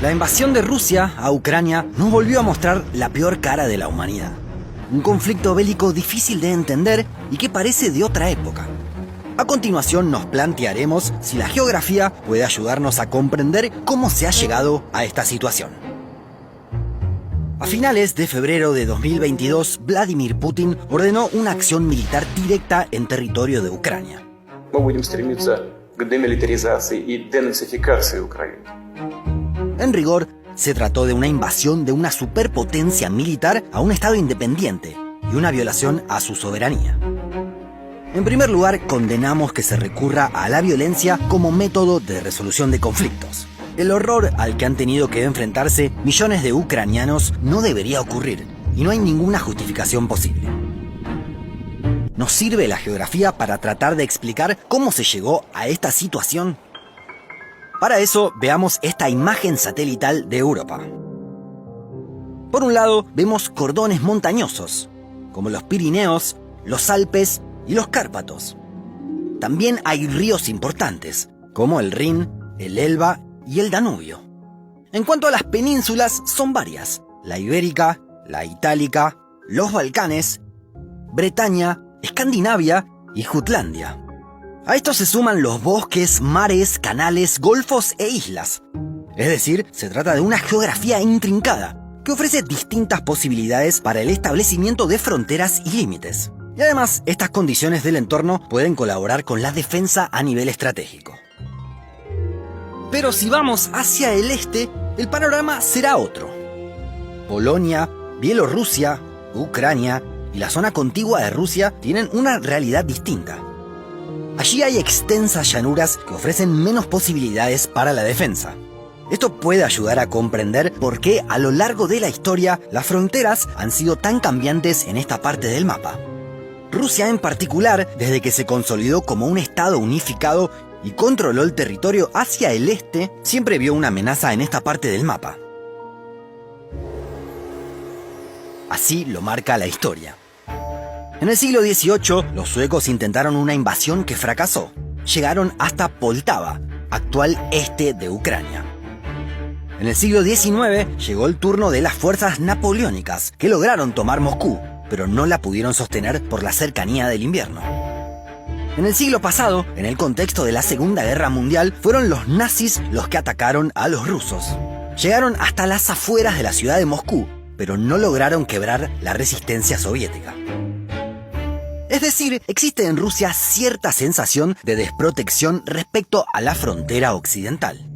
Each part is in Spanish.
La invasión de Rusia a Ucrania nos volvió a mostrar la peor cara de la humanidad. Un conflicto bélico difícil de entender y que parece de otra época. A continuación nos plantearemos si la geografía puede ayudarnos a comprender cómo se ha llegado a esta situación. A finales de febrero de 2022, Vladimir Putin ordenó una acción militar directa en territorio de Ucrania. Мы будем стремиться к демилитаризации и денацификации Украины. En rigor, se trató de una invasión de una superpotencia militar a un estado independiente y una violación a su soberanía. En primer lugar, condenamos que se recurra a la violencia como método de resolución de conflictos. El horror al que han tenido que enfrentarse millones de ucranianos no debería ocurrir, y no hay ninguna justificación posible. ¿Nos sirve la geografía para tratar de explicar cómo se llegó a esta situación? Para eso, veamos esta imagen satelital de Europa. Por un lado, vemos cordones montañosos, como los Pirineos, los Alpes y los Cárpatos. También hay ríos importantes, como el Rin, el Elba y el Danubio. En cuanto a las penínsulas, son varias: la Ibérica, la Itálica, los Balcanes, Bretaña, Escandinavia y Jutlandia. A esto se suman los bosques, mares, canales, golfos e islas. Es decir, se trata de una geografía intrincada, que ofrece distintas posibilidades para el establecimiento de fronteras y límites. Y además, estas condiciones del entorno pueden colaborar con la defensa a nivel estratégico. Pero si vamos hacia el este, el panorama será otro. Polonia, Bielorrusia, Ucrania y la zona contigua de Rusia tienen una realidad distinta. Allí hay extensas llanuras que ofrecen menos posibilidades para la defensa. Esto puede ayudar a comprender por qué a lo largo de la historia las fronteras han sido tan cambiantes en esta parte del mapa. Rusia en particular, desde que se consolidó como un estado unificado y controló el territorio hacia el este, siempre vio una amenaza en esta parte del mapa. Así lo marca la historia. En el siglo XVIII, los suecos intentaron una invasión que fracasó. Llegaron hasta Poltava, actual este de Ucrania. En el siglo XIX llegó el turno de las fuerzas napoleónicas, que lograron tomar Moscú, pero no la pudieron sostener por la cercanía del invierno. En el siglo pasado, en el contexto de la Segunda Guerra Mundial, fueron los nazis los que atacaron a los rusos. Llegaron hasta las afueras de la ciudad de Moscú, pero no lograron quebrar la resistencia soviética. Es decir, existe en Rusia cierta sensación de desprotección respecto a la frontera occidental.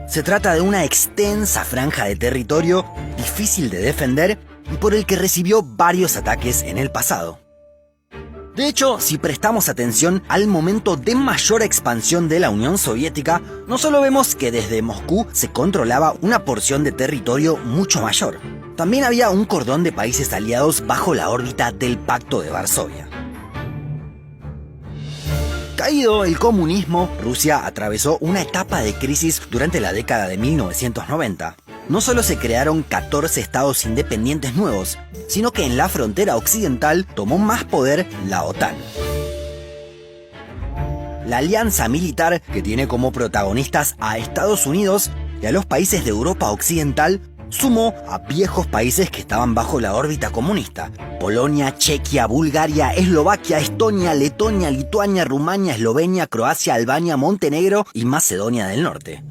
Se trata de una extensa franja de territorio difícil de defender y por el que recibió varios ataques en el pasado. De hecho, si prestamos atención al momento de mayor expansión de la Unión Soviética, no solo vemos que desde Moscú se controlaba una porción de territorio mucho mayor, también había un cordón de países aliados bajo la órbita del Pacto de Varsovia. Caído el comunismo, Rusia atravesó una etapa de crisis durante la década de 1990. No solo se crearon 14 estados independientes nuevos, sino que en la frontera occidental tomó más poder la OTAN. La alianza militar, que tiene como protagonistas a Estados Unidos y a los países de Europa Occidental, sumó a viejos países que estaban bajo la órbita comunista: Polonia, Chequia, Bulgaria, Eslovaquia, Estonia, Letonia, Lituania, Rumania, Eslovenia, Croacia, Albania, Montenegro y Macedonia del Norte.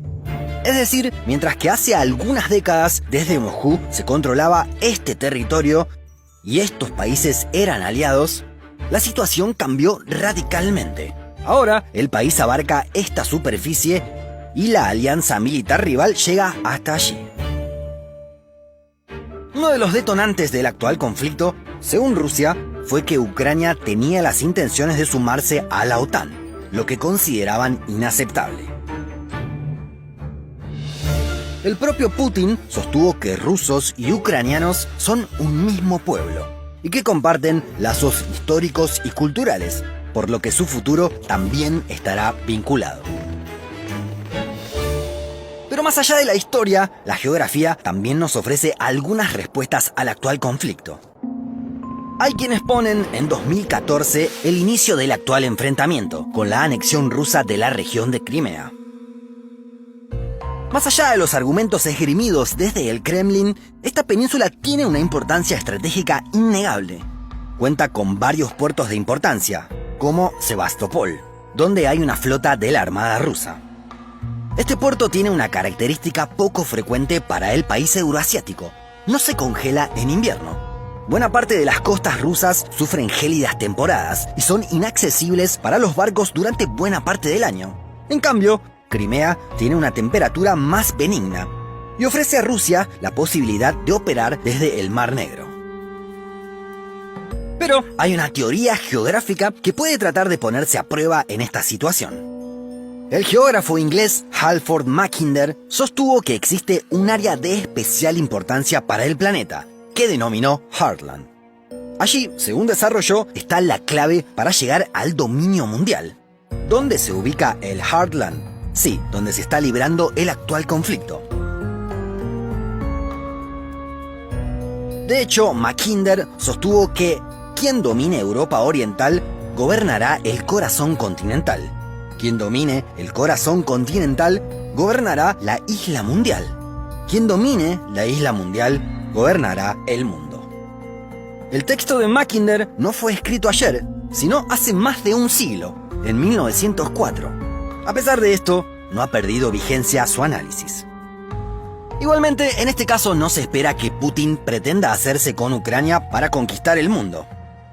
Es decir, mientras que hace algunas décadas desde Moscú se controlaba este territorio y estos países eran aliados, la situación cambió radicalmente. Ahora el país abarca esta superficie y la alianza militar rival llega hasta allí. Uno de los detonantes del actual conflicto, según Rusia, fue que Ucrania tenía las intenciones de sumarse a la OTAN, lo que consideraban inaceptable. El propio Putin sostuvo que rusos y ucranianos son un mismo pueblo y que comparten lazos históricos y culturales, por lo que su futuro también estará vinculado. Pero más allá de la historia, la geografía también nos ofrece algunas respuestas al actual conflicto. Hay quienes ponen en 2014 el inicio del actual enfrentamiento, con la anexión rusa de la región de Crimea. Más allá de los argumentos esgrimidos desde el Kremlin, esta península tiene una importancia estratégica innegable. Cuenta con varios puertos de importancia, como Sebastopol, donde hay una flota de la Armada rusa. Este puerto tiene una característica poco frecuente para el país euroasiático: no se congela en invierno. Buena parte de las costas rusas sufren gélidas temporadas y son inaccesibles para los barcos durante buena parte del año. En cambio, Crimea tiene una temperatura más benigna y ofrece a Rusia la posibilidad de operar desde el Mar Negro. Pero hay una teoría geográfica que puede tratar de ponerse a prueba en esta situación. El geógrafo inglés Halford Mackinder sostuvo que existe un área de especial importancia para el planeta, que denominó Heartland. Allí, según desarrolló, está la clave para llegar al dominio mundial. ¿Dónde se ubica el Heartland? Sí, donde se está librando el actual conflicto. De hecho, Mackinder sostuvo que quien domine Europa Oriental gobernará el corazón continental. Quien domine el corazón continental gobernará la isla mundial. Quien domine la isla mundial gobernará el mundo. El texto de Mackinder no fue escrito ayer, sino hace más de un siglo, en 1904. A pesar de esto, no ha perdido vigencia su análisis. Igualmente, en este caso no se espera que Putin pretenda hacerse con Ucrania para conquistar el mundo.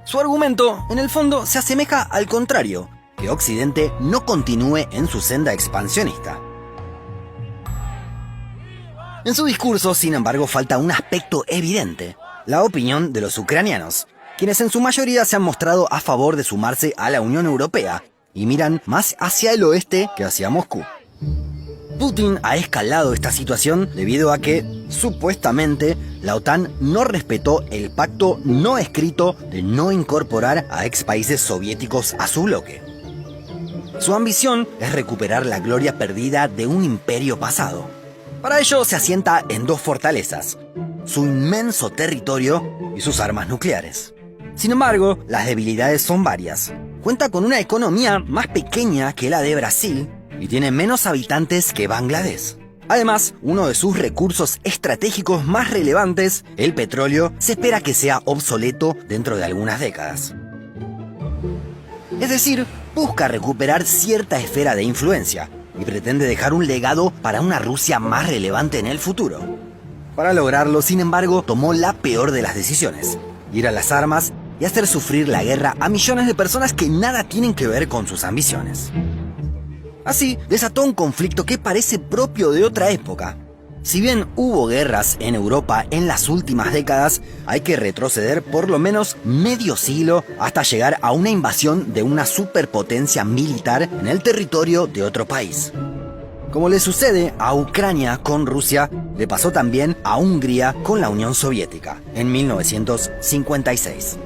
Su argumento, en el fondo, se asemeja al contrario, que Occidente no continúe en su senda expansionista. En su discurso, sin embargo, falta un aspecto evidente: la opinión de los ucranianos, quienes en su mayoría se han mostrado a favor de sumarse a la Unión Europea y miran más hacia el oeste que hacia Moscú. Putin ha escalado esta situación debido a que, supuestamente, la OTAN no respetó el pacto no escrito de no incorporar a ex países soviéticos a su bloque. Su ambición es recuperar la gloria perdida de un imperio pasado. Para ello se asienta en dos fortalezas: su inmenso territorio y sus armas nucleares. Sin embargo, las debilidades son varias. Cuenta con una economía más pequeña que la de Brasil y tiene menos habitantes que Bangladesh. Además, uno de sus recursos estratégicos más relevantes, el petróleo, se espera que sea obsoleto dentro de algunas décadas. Es decir, busca recuperar cierta esfera de influencia y pretende dejar un legado para una Rusia más relevante en el futuro. Para lograrlo, sin embargo, tomó la peor de las decisiones: ir a las armas y hacer sufrir la guerra a millones de personas que nada tienen que ver con sus ambiciones. Así, desató un conflicto que parece propio de otra época. Si bien hubo guerras en Europa en las últimas décadas, hay que retroceder por lo menos medio siglo hasta llegar a una invasión de una superpotencia militar en el territorio de otro país. Como le sucede a Ucrania con Rusia, le pasó también a Hungría con la Unión Soviética en 1956.